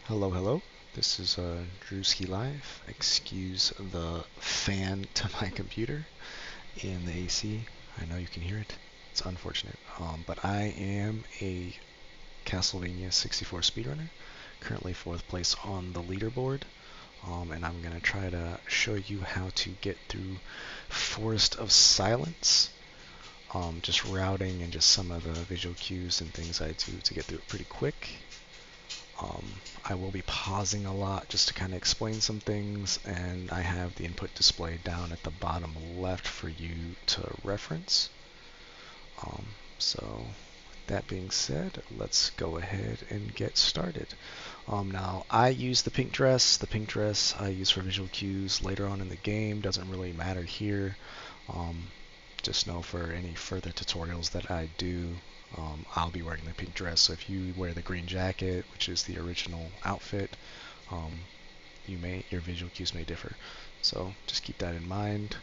Hello, hello. This is Drewski Live. Excuse the fan to my computer and the AC. I know you can hear it. It's unfortunate. But I am a Castlevania 64 speedrunner, currently fourth place on the leaderboard. And I'm going to try to show you how to get through Forest of Silence. Just routing and just some of the visual cues and things I do to get through it pretty quick. Um, I will be pausing a lot just to kind of explain some things, and I have the input display down at the bottom left for you to reference. So that being said, let's go ahead and get started. Now, I use the pink dress. The pink dress I use for visual cues later on in the game. Doesn't really matter here. Just know for any further tutorials that I do, I'll be wearing the pink dress. So if you wear the green jacket, which is the original outfit, your visual cues may differ. So just keep that in mind.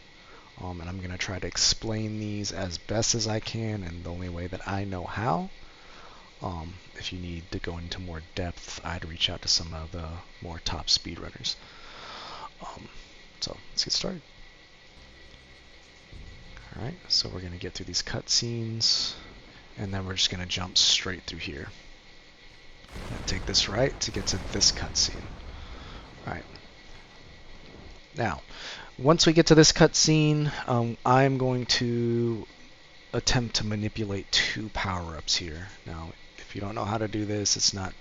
And I'm going to try to explain these as best as I can and the only way that I know how. If you need to go into more depth, I'd reach out to some of the more top speedrunners. So let's get started. Alright, so we're going to get through these cutscenes, and then we're just going to jump straight through here. And take this right to get to this cutscene. Alright. Now, once we get to this cutscene, I'm going to attempt to manipulate two power-ups here. Now, if you don't know how to do this, it's not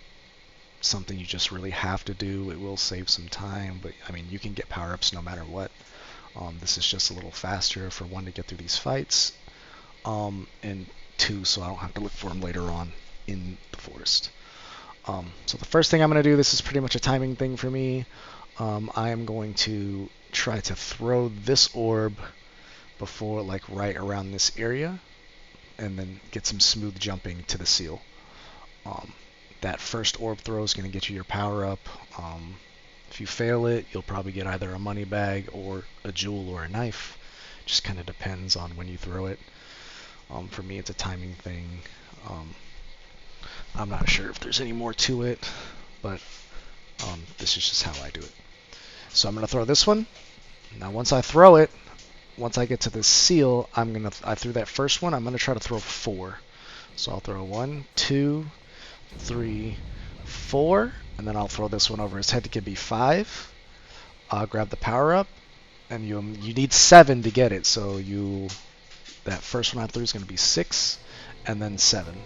something you just really have to do. It will save some time, but I mean, you can get power-ups no matter what. This is just a little faster for one to get through these fights, and two, so I don't have to look for them later on in the forest. So the first thing I'm going to do, this is pretty much a timing thing for me. I am going to try to throw this orb before, like, right around this area, and then get some smooth jumping to the seal. That first orb throw is going to get you your power up. If you fail it, you'll probably get either a money bag or a jewel or a knife. Just kind of depends on when you throw it. For me, it's a timing thing. I'm not sure if there's any more to it, but this is just how I do it. So I'm going to throw this one. Now once I throw it, once I get to this seal, I threw that first one, I'm going to try to throw 4. So I'll throw 1, 2, 3, 4, and then I'll throw this one over his head to give me 5. I'll grab the power up, and you need 7 to get it. So that first one I threw is going to be 6, and then 7.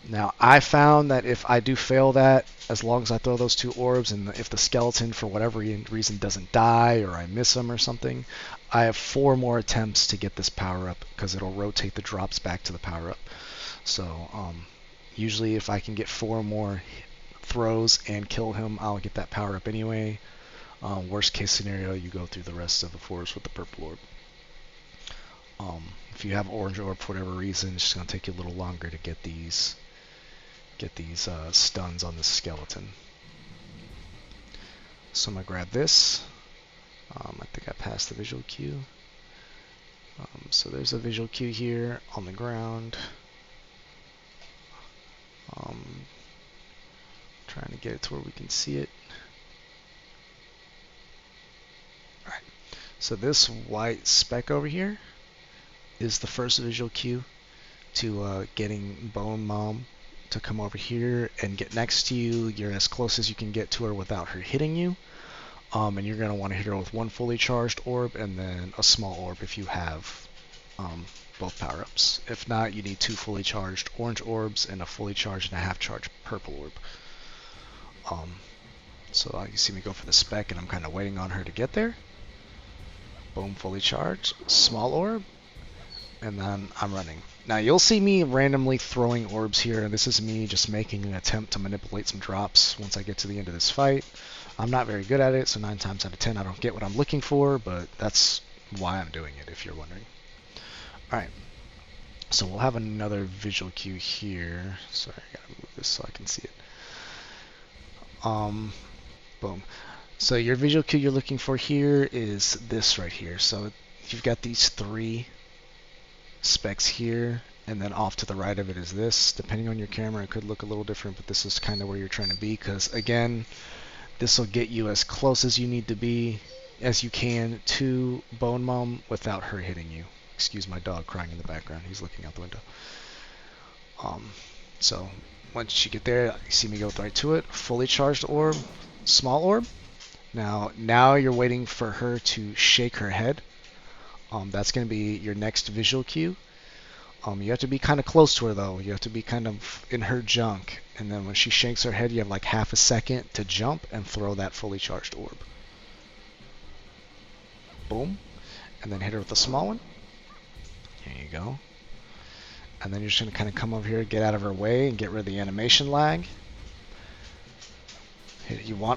Now, I found that if I do fail that, as long as I throw those 2 orbs, and if the skeleton for whatever reason doesn't die or I miss him or something, I have 4 more attempts to get this power up because it'll rotate the drops back to the power up. So usually if I can get 4 more throws and kill him, I'll get that power up anyway. Worst case scenario, you go through the rest of the forest with the purple orb. If you have orange orb for whatever reason, it's just going to take you a little longer to get these stuns on the skeleton. So I'm going to grab this. I think I passed the visual cue. So there's a visual cue here on the ground. Trying to get it to where we can see it. Alright, so this white speck over here is the first visual cue to getting Bone Mom to come over here and get next to you. You're as close as you can get to her without her hitting you. And you're going to want to hit her with 1 fully charged orb and then a small orb if you have both power-ups. If not, you need 2 fully charged orange orbs and a fully charged and a half-charged purple orb. So you see me go for the spec, and I'm kind of waiting on her to get there. Boom, fully charged, small orb, and then I'm running. Now you'll see me randomly throwing orbs here, and this is me just making an attempt to manipulate some drops once I get to the end of this fight. I'm not very good at it, so 9 times out of 10 I don't get what I'm looking for, but that's why I'm doing it, if you're wondering. Alright, so we'll have another visual cue here. Sorry, I gotta move this so I can see it. Boom. So your visual cue you're looking for here is this right here. So you've got these 3 specs here, and then off to the right of it is this. Depending on your camera, it could look a little different, but this is kind of where you're trying to be, because again, this will get you as close as you need to be as you can to Bone Mom without her hitting you. Excuse my dog crying in the background. He's looking out the window. So once you get there, you see me go right to it. Fully charged orb, small orb. Now you're waiting for her to shake her head. That's going to be your next visual cue. You have to be kind of close to her though. You have to be kind of in her junk. And then when she shakes her head, you have like half a second to jump and throw that fully charged orb. Boom. And then hit her with the small one. Here you go. And then you're just going to kind of come over here, get out of her way, and get rid of the animation lag.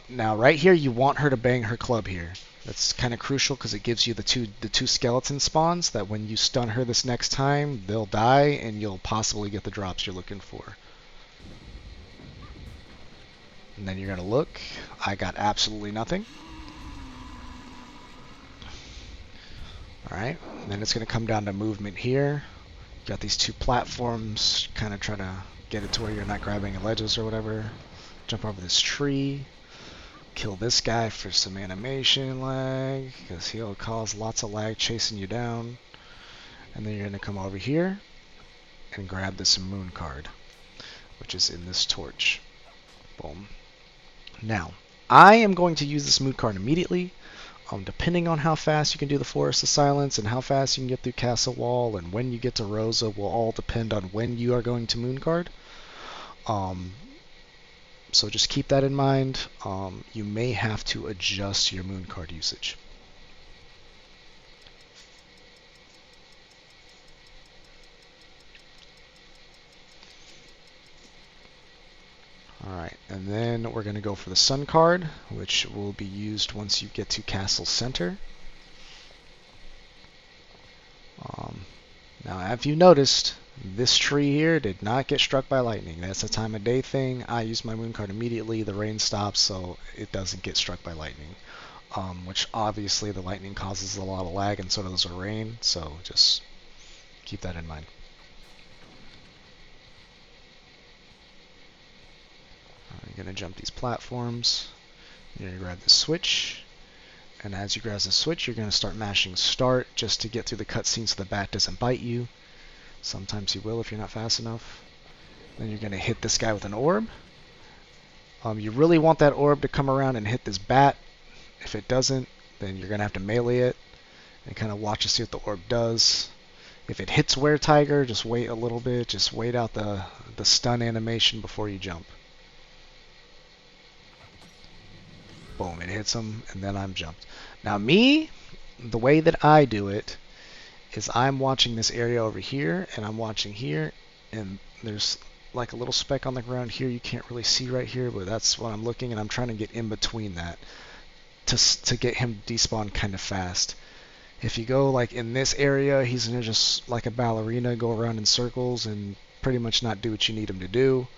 Now right here, you want her to bang her club here. That's kind of crucial because it gives you the two skeleton spawns that when you stun her this next time, they'll die and you'll possibly get the drops you're looking for. And then you're going to look. I got absolutely nothing. Alright, and then it's going to come down to movement here. You got these two platforms, kind of try to get it to where you're not grabbing ledges or whatever. Jump over this tree. Kill this guy for some animation lag, because he'll cause lots of lag chasing you down. And then you're going to come over here and grab this moon card, which is in this torch. Boom. Now, I am going to use this moon card immediately. Depending on how fast you can do the Forest of Silence and how fast you can get through Castle Wall and when you get to Rosa will all depend on when you are going to moon card. So just keep that in mind. You may have to adjust your moon card usage. Alright, and then we're going to go for the sun card, which will be used once you get to Castle Center. Now, have you noticed, this tree here did not get struck by lightning. That's a time of day thing. I use my moon card immediately. The rain stops, so it doesn't get struck by lightning. Which obviously the lightning causes a lot of lag, and so does the rain. So just keep that in mind. You're going to jump these platforms. You're going to grab the switch. And as you grab the switch, you're going to start mashing start just to get through the cutscene so the bat doesn't bite you. Sometimes he will if you're not fast enough. Then you're going to hit this guy with an orb. You really want that orb to come around and hit this bat. If it doesn't, then you're going to have to melee it and kind of watch to see what the orb does. If it hits Were Tiger, just wait a little bit. Just wait out the stun animation before you jump. Boom, it hits him, and then I'm jumped. Now me, the way that I do it is I'm watching this area over here, and I'm watching here, and there's like a little speck on the ground here you can't really see right here, but that's what I'm looking, and I'm trying to get in between that to get him despawn kind of fast. If you go like in this area, he's going to just like a ballerina go around in circles and pretty much not do what you need him to do.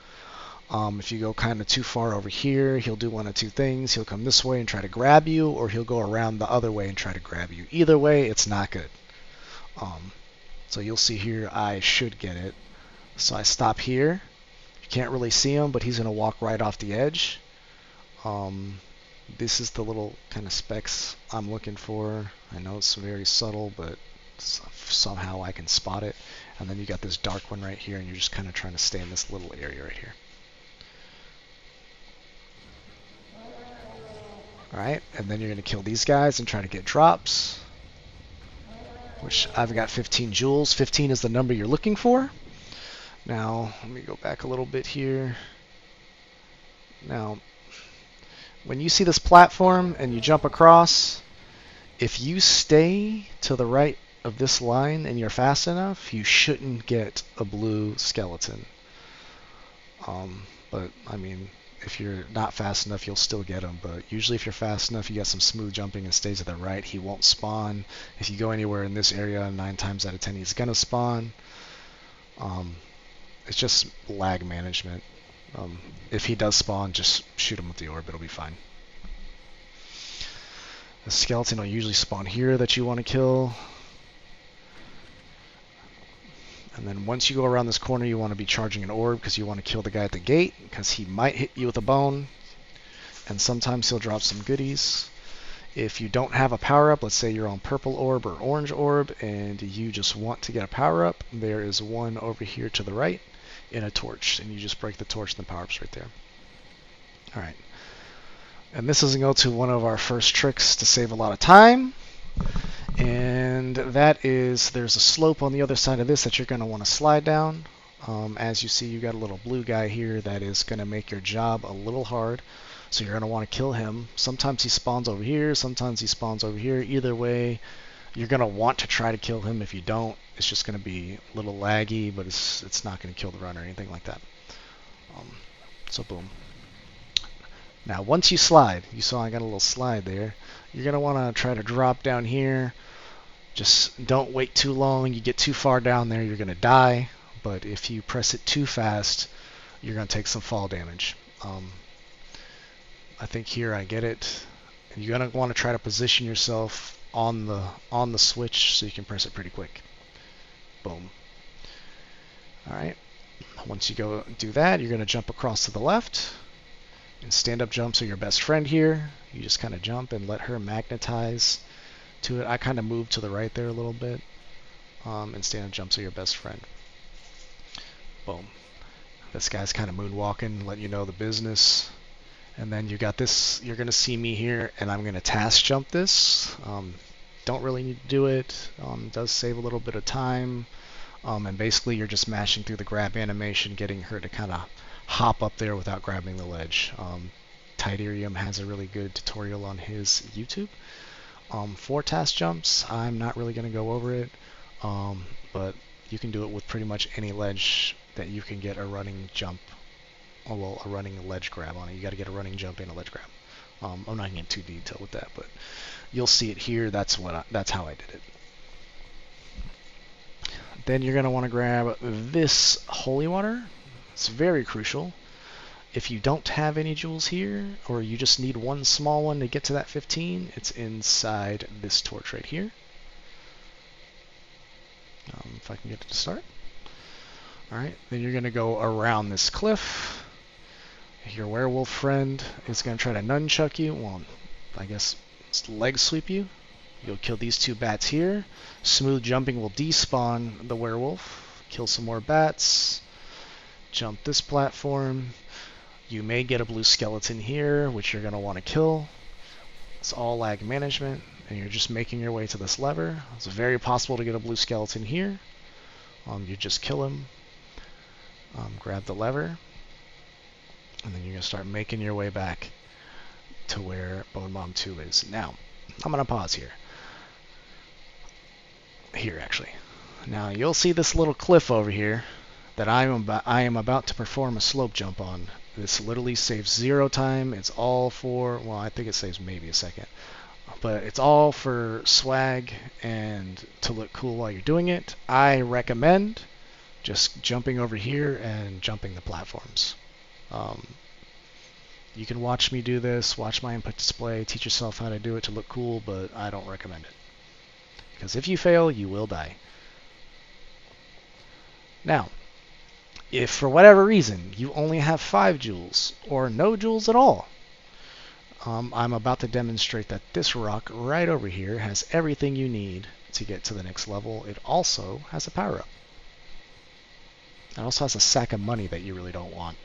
If you go kind of too far over here, he'll do one of two things. He'll come this way and try to grab you, or he'll go around the other way and try to grab you. Either way, it's not good. So you'll see here I should get it. So I stop here. You can't really see him, but he's going to walk right off the edge. This is the little kind of specks I'm looking for. I know it's very subtle, but somehow I can spot it. And then you got this dark one right here, and you're just kind of trying to stay in this little area right here. Alright, and then you're going to kill these guys and try to get drops, which I've got 15 jewels. 15 is the number you're looking for. Now, let me go back a little bit here. Now, when you see this platform and you jump across, if you stay to the right of this line and you're fast enough, you shouldn't get a blue skeleton. But, I mean, if you're not fast enough, you'll still get him. But usually if you're fast enough, you got some smooth jumping and stay to the right, he won't spawn. If you go anywhere in this area, 9 times out of 10, he's going to spawn. It's just lag management. If he does spawn, just shoot him with the orb. It'll be fine. The skeleton will usually spawn here that you want to kill. And then once you go around this corner, you want to be charging an orb because you want to kill the guy at the gate because he might hit you with a bone. And sometimes he'll drop some goodies. If you don't have a power-up, let's say you're on purple orb or orange orb, and you just want to get a power-up, there is one over here to the right in a torch, and you just break the torch and the power-up's right there. Alright. And this is going to go to one of our first tricks to save a lot of time. And that is, there's a slope on the other side of this that you're going to want to slide down. As you see, you got a little blue guy here that is going to make your job a little hard. So you're going to want to kill him. Sometimes he spawns over here, sometimes he spawns over here. Either way, you're going to want to try to kill him. If you don't, it's just going to be a little laggy, but it's not going to kill the run or anything like that. So boom. Now once you slide, you saw I got a little slide there, you're going to want to try to drop down here. Just don't wait too long. You get too far down there, you're going to die. But if you press it too fast, you're going to take some fall damage. I think here I get it. You're going to want to try to position yourself on the switch so you can press it pretty quick. Boom. Alright. Once you go do that, you're going to jump across to the left. And stand-up jumps are your best friend here. You just kind of jump and let her magnetize to it. I kind of moved to the right there a little bit. And stand-up jumps are your best friend. Boom. This guy's kind of moonwalking, letting you know the business. And then you got this, you're going to see me here, and I'm going to task jump this. Don't really need to do it. It does save a little bit of time. And basically you're just mashing through the grab animation, getting her to kind of hop up there without grabbing the ledge. Tiderium has a really good tutorial on his YouTube. For task jumps, I'm not really going to go over it, but you can do it with pretty much any ledge that you can get a running jump. Oh, well, a running ledge grab on it. You got to get a running jump and a ledge grab. I'm not getting too detailed with that, but you'll see it here. That's how I did it. Then you're going to want to grab this holy water. It's very crucial. If you don't have any jewels here, or you just need one small one to get to that 15, it's inside this torch right here. If I can get it to start. Alright, then you're going to go around this cliff. Your werewolf friend is going to try to nunchuck you. Well, I guess it's leg sweep you. You'll kill these two bats here. Smooth jumping will despawn the werewolf. Kill some more bats. Jump this platform. You may get a blue skeleton here, which you're going to want to kill. It's all lag management, and you're just making your way to this lever. It's very possible to get a blue skeleton here. You just kill him. Grab the lever. And then you're going to start making your way back to where Bone Bomb 2 is. Now, I'm going to pause here. Here, actually. Now, you'll see this little cliff over here that I am about to perform a slope jump on. This literally saves 0 time. It's all for, well, I think it saves maybe a second. But it's all for swag and to look cool while you're doing it. I recommend just jumping over here and jumping the platforms. You can watch me do this, watch my input display, teach yourself how to do it to look cool, but I don't recommend it. Because if you fail, you will die. Now, if for whatever reason you only have 5 jewels, or no jewels at all, I'm about to demonstrate that this rock right over here has everything you need to get to the next level. It also has a power-up. It also has a sack of money that you really don't want.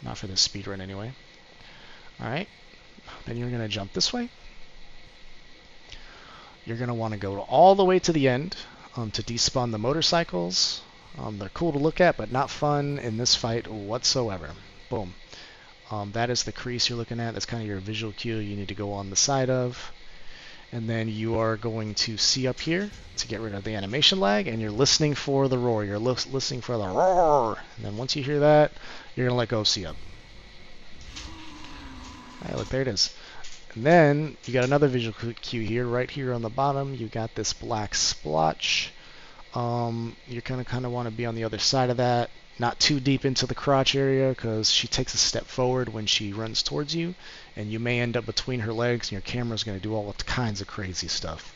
Not for this speedrun anyway. Alright, then you're going to jump this way. You're going to want to go all the way to the end to despawn the motorcycles. They're cool to look at, but not fun in this fight whatsoever. Boom. That is the crease you're looking at. That's kind of your visual cue you need to go on the side of. And then you are going to see up here to get rid of the animation lag, and you're listening for the roar. You're listening for the roar. And then once you hear that, you're going to let go of see up. Alright, look, there it is. And then you got another visual cue here, right here on the bottom. You got this black splotch. You're going to kind of want to be on the other side of that. Not too deep into the crotch area, because she takes a step forward when she runs towards you, and you may end up between her legs, and your camera's going to do all kinds of crazy stuff.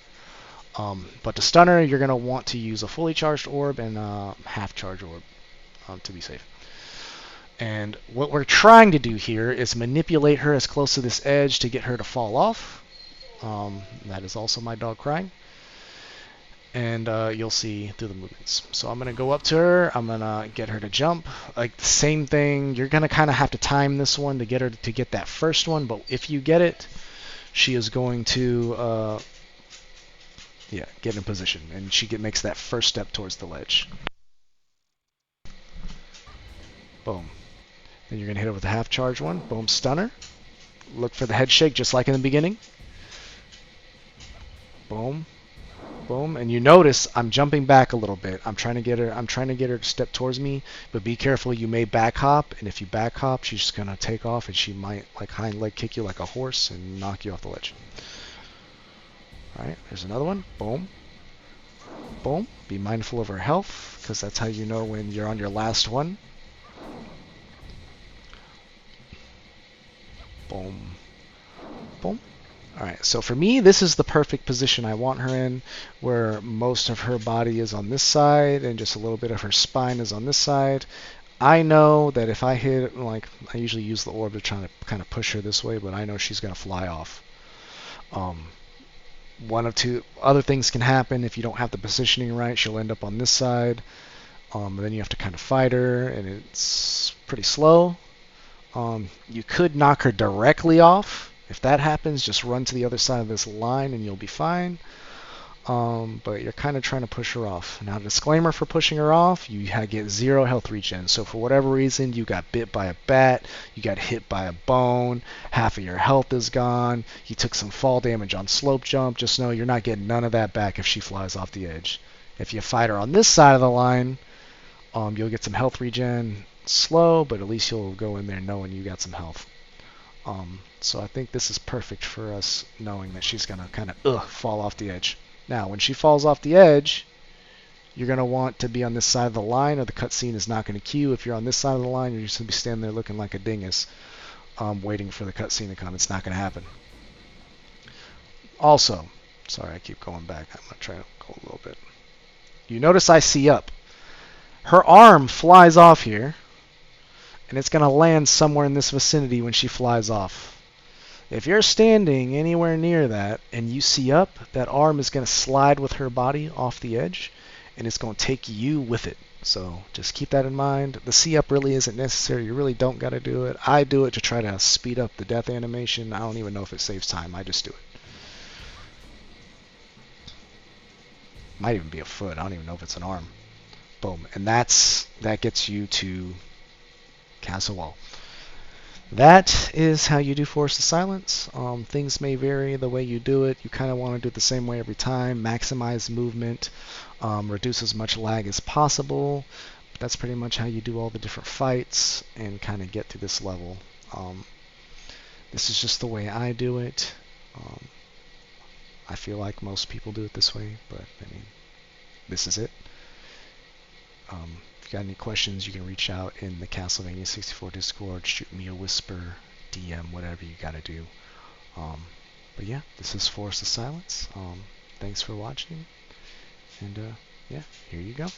But to stun her, you're going to want to use a fully charged orb and a half charge orb to be safe. And what we're trying to do here is manipulate her as close to this edge to get her to fall off. That is also my dog crying. And you'll see through the movements. So I'm going to go up to her. I'm going to get her to jump. Like the same thing. You're going to kind of have to time this one to get her to get that first one. But if you get it, she is going to get in position. And she makes that first step towards the ledge. Boom. Then you're going to hit her with a half charge one. Boom, stunner. Look for the head shake just like in the beginning. Boom. Boom. And you notice I'm jumping back a little bit. I'm trying to get her to step towards me, but be careful, you may back hop, and if you back hop, she's just going to take off and she might like hind leg kick you like a horse and knock you off the ledge. Alright, there's another one. Boom. Boom. Be mindful of her health, because that's how you know when you're on your last one. Boom. Boom. Alright, so for me, this is the perfect position I want her in, where most of her body is on this side and just a little bit of her spine is on this side. I know that if I hit, like, I usually use the orb to try to kind of push her this way, but I know she's going to fly off. One of two other things can happen. If you don't have the positioning right, she'll end up on this side. Then you have to kind of fight her, and it's pretty slow. You could knock her directly off. If that happens, just run to the other side of this line and you'll be fine. But you're kind of trying to push her off. Now, disclaimer for pushing her off, you get 0 health regen. So for whatever reason, you got bit by a bat, you got hit by a bone, half of your health is gone, you took some fall damage on slope jump, just know you're not getting none of that back if she flies off the edge. If you fight her on this side of the line, you'll get some health regen. Slow, but at least you'll go in there knowing you got some health. So I think this is perfect for us knowing that she's going to kind of fall off the edge. Now, when she falls off the edge, you're going to want to be on this side of the line or the cutscene is not going to queue. If you're on this side of the line, you're just going to be standing there looking like a dingus waiting for the cutscene to come. It's not going to happen. Also, sorry, I keep going back. I'm going to try to go a little bit. You notice I see up. Her arm flies off here, and it's going to land somewhere in this vicinity when she flies off. If you're standing anywhere near that and you see up, that arm is going to slide with her body off the edge, and it's going to take you with it. So just keep that in mind. The see up really isn't necessary. You really don't got to do it. I do it to try to speed up the death animation. I don't even know if it saves time. I just do it. Might even be a foot. I don't even know if it's an arm. Boom. And that gets you to Castle Wall. That is how you do Force of Silence. Things may vary the way you do it. You kind of want to do it the same way every time. Maximize movement, reduce as much lag as possible. But that's pretty much how you do all the different fights and kind of get to this level. This is just the way I do it. I feel like most people do it this way, but I mean, this is it. If you got any questions, you can reach out in the Castlevania 64 Discord, shoot me a whisper, DM, whatever you gotta do. But yeah, this is Force of Silence. Thanks for watching, and yeah, here you go.